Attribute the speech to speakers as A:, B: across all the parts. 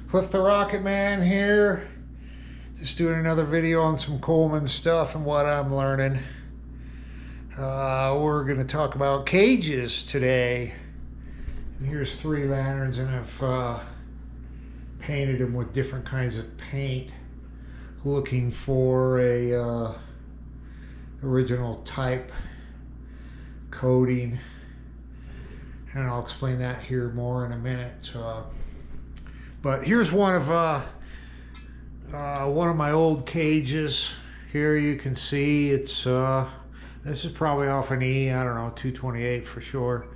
A: Cliff the Rocket Man here. Just doing another video on some Coleman stuff and what I'm learning. We're going to talk about cages today. And here's 3 lanterns, and I've painted them with different kinds of paint, looking for a original type coating, and I'll explain that here more in a minute. But here's one of my old cages. Here you can see it's this is probably off an E, I don't know, 228 for sure,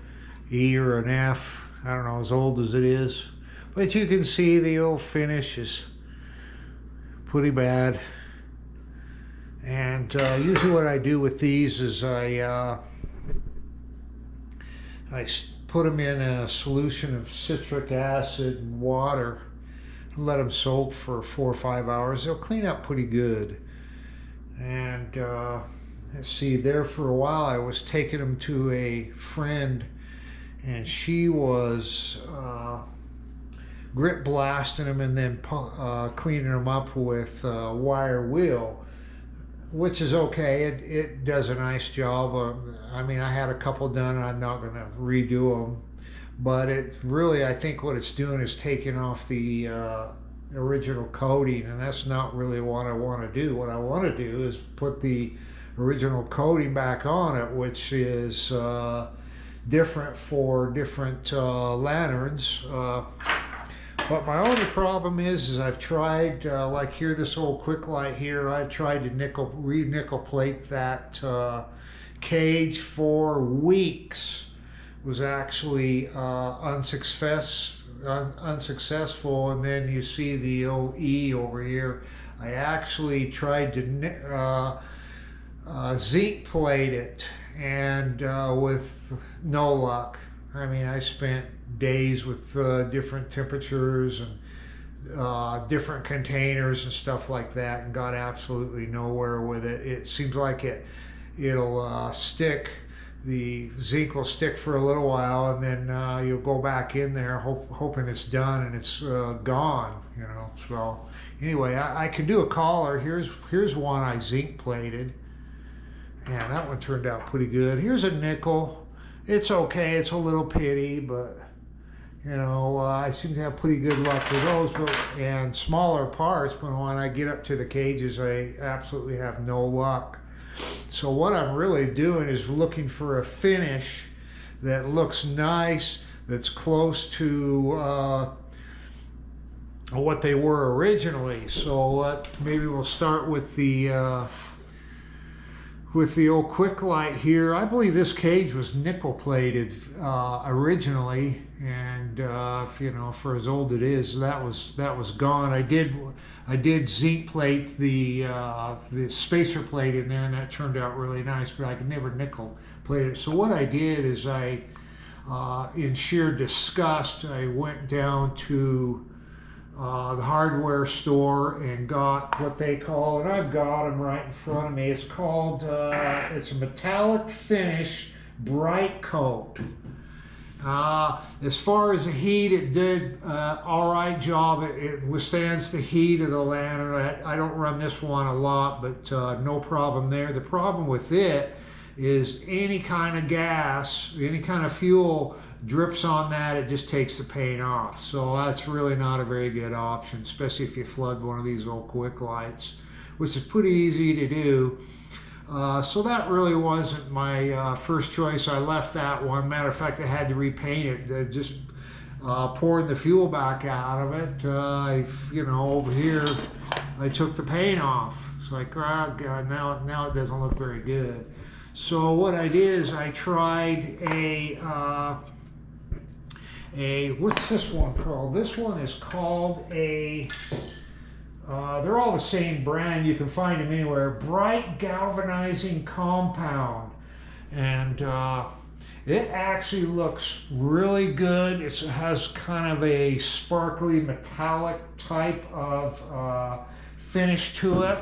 A: E or an F, I don't know, as old as it is, but you can see the old finish is pretty bad. And usually what I do with these is I put them in a solution of citric acid and water and let them soak for 4 or 5 hours. They'll clean up pretty good. And let's see, there for a while I was taking them to a friend, and she was grit blasting them and then cleaning them up with wire wheel, which is okay. It does a nice job. I mean, I had a couple done, and I'm not going to redo them, but it really, I think what it's doing is taking off the original coating, and that's not really what I want to do. What I want to do is put the original coating back on it, which is different for different lanterns. But my only problem is I've tried, like here, this old quick light here, I tried to re-nickel plate that cage for weeks. Was actually unsuccessful, and then you see the old E over here. I actually tried to zinc plate it, and with no luck. I mean, I spent days with different temperatures and different containers and stuff like that, and got absolutely nowhere with it. It seems like it'll stick. The zinc will stick for a little while, and then you'll go back in there hoping it's done, and it's gone, you know. So anyway, I can do a collar. Here's one I zinc plated, and that one turned out pretty good. Here's a nickel. It's okay. It's a little pitty, but you know, I seem to have pretty good luck with those. And smaller parts, but when I get up to the cages, I absolutely have no luck. So what I'm really doing is looking for a finish that looks nice, that's close to what they were originally. So maybe we'll start with the old quick light here. I believe this cage was nickel plated originally, and you know, for as old it is, that was gone. I did zinc plate the spacer plate in there, and that turned out really nice, but I could never nickel plate it. So what I did is in sheer disgust, I went down to the hardware store and got what they call, and I've got them right in front of me, it's called, it's a metallic finish bright coat. As far as the heat, it did all right job. It withstands the heat of the lantern. I don't run this one a lot, but no problem there. The problem with it is any kind of gas, any kind of fuel drips on that, it just takes the paint off. So that's really not a very good option, especially if you flood one of these old quick lights, which is pretty easy to do. So that really wasn't my first choice. I left that one. Matter of fact, I had to repaint it. Just pouring the fuel back out of it. You know, over here, I took the paint off. It's like, oh God, now it doesn't look very good. So what I did is I tried what's this one called? This one is called they're all the same brand. You can find them anywhere. Bright galvanizing compound, and it actually looks really good. It has kind of a sparkly metallic type of finish to it.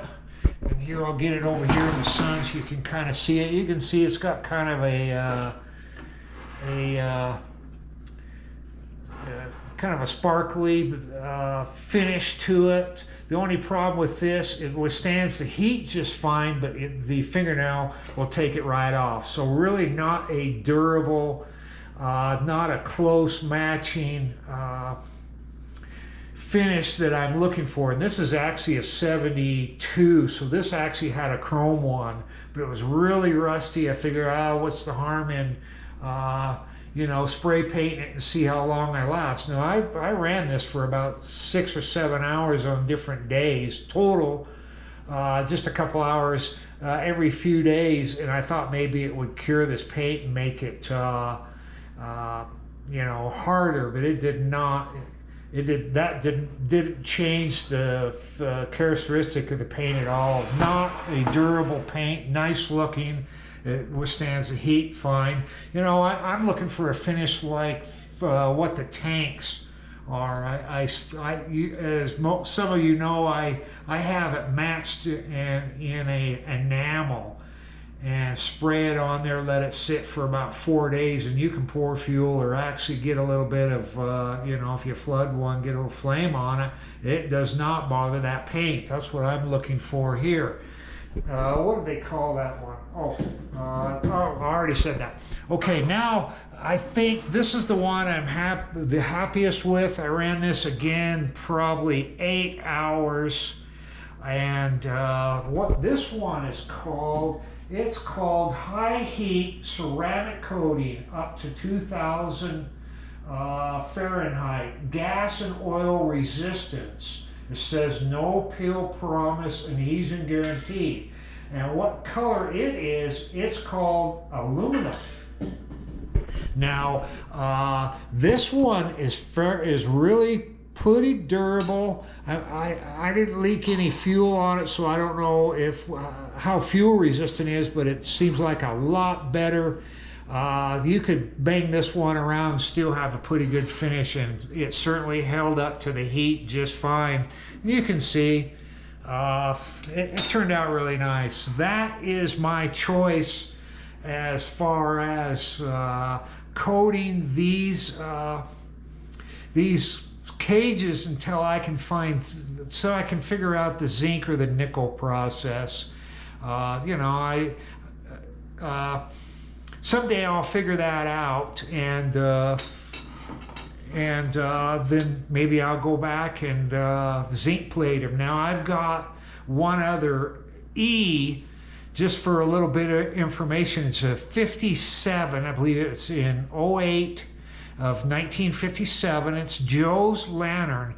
A: And here, I'll get it over here in the sun so you can kind of see it. You can see it's got kind of a kind of a sparkly finish to it. The only problem with this, it withstands the heat just fine, but the fingernail will take it right off. So really not a durable, not a close matching finish that I'm looking for. And this is actually a 72, so this actually had a chrome one, but it was really rusty. I figured, what's the harm in you know, spray painting it and see how long I last. Now I ran this for about 6 or 7 hours on different days total, just a couple hours every few days, and I thought maybe it would cure this paint and make it you know, harder, but it did not. Didn't change the characteristic of the paint at all. Not a durable paint, nice looking. It withstands the heat fine. You know, I'm looking for a finish like what the tanks are. Some of you know, I have it matched in a enamel and spray it on there, let it sit for about 4 days, and you can pour fuel or actually get a little bit of, you know, if you flood one, get a little flame on it. It does not bother that paint. That's what I'm looking for here. What do they call that one? I already said that. Okay, now I think this is the one I'm the happiest with. I ran this again probably 8 hours, and what this one is called, it's called high heat ceramic coating up to 2000 Fahrenheit, gas and oil resistance. It says no peel promise and adhesion guaranteed. And what color it is, it's called aluminum. Now, this one is really pretty durable. I didn't leak any fuel on it, so I don't know if how fuel resistant it is, but it seems like a lot better. You could bang this one around and still have a pretty good finish, and it certainly held up to the heat just fine. You can see it turned out really nice. That is my choice as far as coating these cages until I can figure out the zinc or the nickel process. You know, someday I'll figure that out, and then maybe I'll go back and zinc plate them. Now I've got one other E, just for a little bit of information. It's a 57, I believe it's in '08 of 1957. It's Joe's Lantern,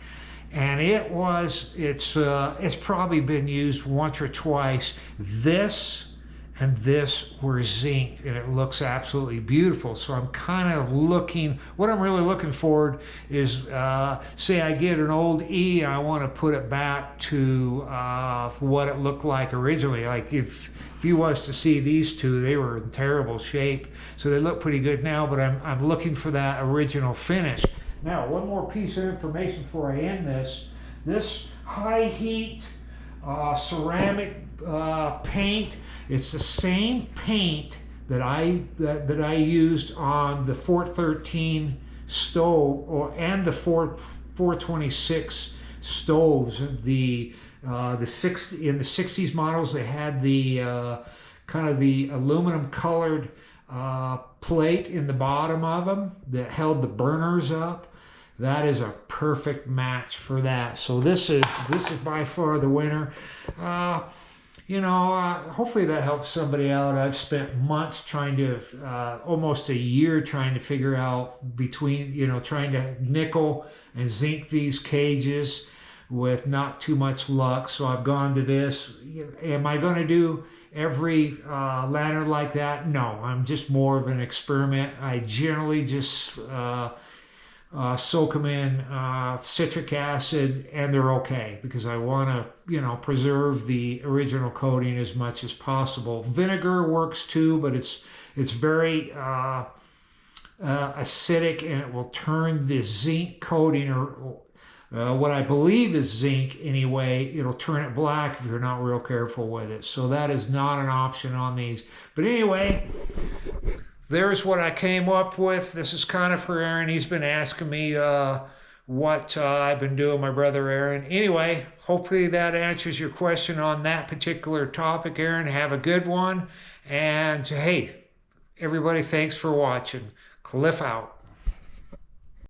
A: and it's probably been used once or twice. This and this were zinced, and it looks absolutely beautiful. So I'm kind of what I'm really looking forward is, say I get an old E, I want to put it back to what it looked like originally. Like if you was to see these two, they were in terrible shape. So they look pretty good now, but I'm looking for that original finish. Now, one more piece of information before I end this. This high heat ceramic paint, it's the same paint that I used on the 413 stove and the 426 stoves. In the 60s models, they had the kind of the aluminum colored plate in the bottom of them that held the burners up. That is a perfect match for that. So this is by far the winner. You know, hopefully that helps somebody out. I've spent months trying to, almost a year trying to figure out trying to nickel and zinc these cages with not too much luck. So I've gone to this. Am I going to do every lantern like that? No, I'm just more of an experiment. I generally just soak them in citric acid, and they're okay, because I want to, preserve the original coating as much as possible. Vinegar works too, but it's very acidic, and it will turn the zinc coating, or what I believe is zinc anyway, it'll turn it black if you're not real careful with it. So that is not an option on these. But anyway, there's what I came up with. This is kind of for Aaron. He's been asking me what I've been doing, my brother Aaron. Anyway, hopefully that answers your question on that particular topic, Aaron. Have a good one. And hey, everybody, thanks for watching. Cliff out.